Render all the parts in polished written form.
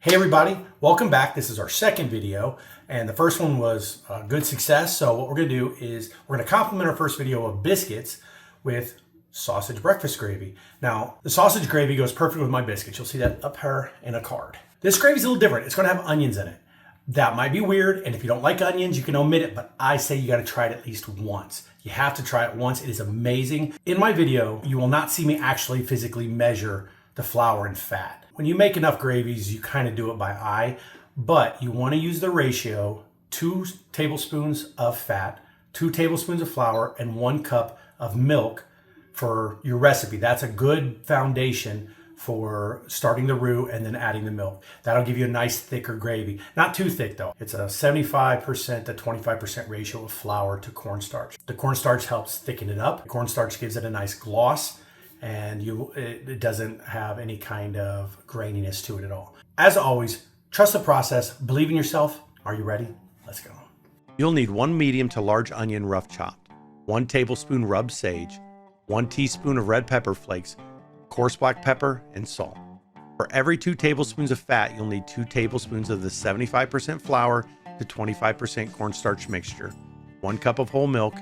Hey everybody, welcome back. This is our second video, and the first one was a good success. So what we're gonna do is we're gonna complement our first video of biscuits with sausage breakfast gravy. Now, the sausage gravy goes perfect with my biscuits. You'll see that up here in a card. This gravy is a little different. It's gonna have onions in it. That might be weird, and if you don't like onions, you can omit it, but I say you gotta try it at least once. You have to try it once. It is amazing. In my video, you will not see me actually physically measure the flour and fat. When you make enough gravies, you kind of do it by eye, but you want to use the ratio 2 tablespoons of fat, 2 tablespoons of flour, and 1 cup of milk for your recipe. That's a good foundation for starting the roux and then adding the milk. That'll give you a nice thicker gravy. Not too thick though. It's a 75% to 25% ratio of flour to cornstarch. The cornstarch helps thicken it up. The cornstarch gives it a nice gloss, and it doesn't have any kind of graininess to it at all. As always, trust the process, believe in yourself. Are you ready? Let's go. You'll need 1 medium to large onion rough chopped, 1 tablespoon rubbed sage, 1 teaspoon of red pepper flakes, coarse black pepper, and salt. For every 2 tablespoons of fat, you'll need 2 tablespoons of the 75% flour to 25% cornstarch mixture, 1 cup of whole milk,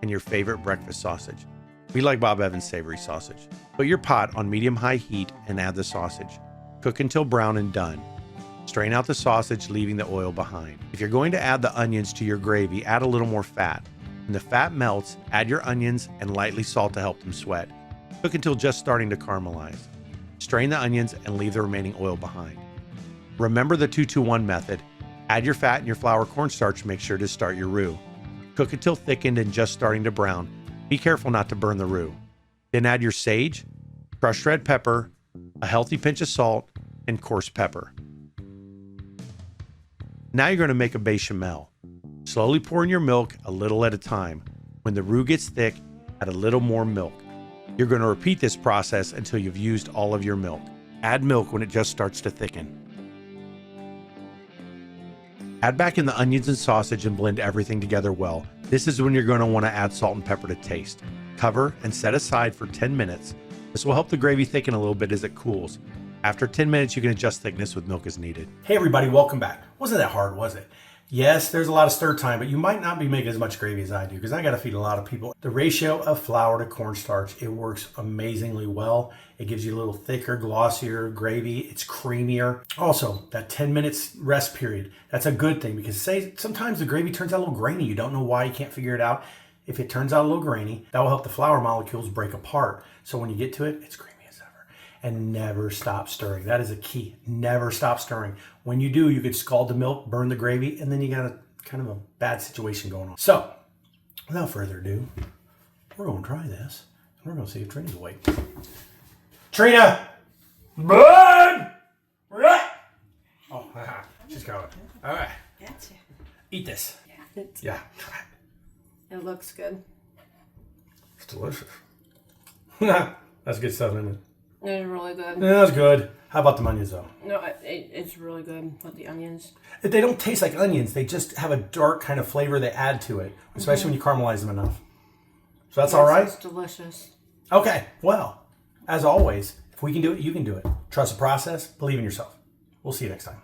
and your favorite breakfast sausage. We like Bob Evans savory sausage. Put your pot on medium-high heat and add the sausage. Cook until brown and done. Strain out the sausage, leaving the oil behind. If you're going to add the onions to your gravy, add a little more fat. When the fat melts, add your onions and lightly salt to help them sweat. Cook until just starting to caramelize. Strain the onions and leave the remaining oil behind. Remember the 2-to-1 method. Add your fat and your flour cornstarch mixture to start your roux. Cook until thickened and just starting to brown. Be careful not to burn the roux. Then add your sage, crushed red pepper, a healthy pinch of salt, and coarse pepper. Now you're going to make a bechamel. Slowly pour in your milk a little at a time. When the roux gets thick, add a little more milk. You're going to repeat this process until you've used all of your milk. Add milk when it just starts to thicken. Add back in the onions and sausage and blend everything together well. This is when you're going to want to add salt and pepper to taste. Cover and set aside for 10 minutes. This will help the gravy thicken a little bit as it cools. After 10 minutes, you can adjust thickness with milk as needed. Hey everybody, welcome back. Wasn't that hard, was it? Yes, there's a lot of stir time, but you might not be making as much gravy as I do because I got to feed a lot of people. The ratio of flour to cornstarch, it works amazingly well. It gives you a little thicker, glossier gravy. It's creamier. Also, that 10 minutes rest period, that's a good thing because sometimes the gravy turns out a little grainy. You don't know why, you can't figure it out. If it turns out a little grainy, that will help the flour molecules break apart. So when you get to it, it's creamy as ever. And never stop stirring. That is a key. Never stop stirring. When you do, you could scald the milk, burn the gravy, and then you got a kind of a bad situation going on. So, without further ado, we're going to try this. We're going to see if Trina's awake. Trina! Bud! Oh, she's going. All right. Gotcha. Eat this. Yeah. Yeah, try it. It looks good. It's delicious. That's good stuff, isn't it? It's really good. Yeah, that's good. How about the onions, though? No, it's really good with the onions. They don't taste like onions. They just have a dark kind of flavor they add to it, especially when you caramelize them enough. So that's all right? It's delicious. Okay, well, as always, if we can do it, you can do it. Trust the process. Believe in yourself. We'll see you next time.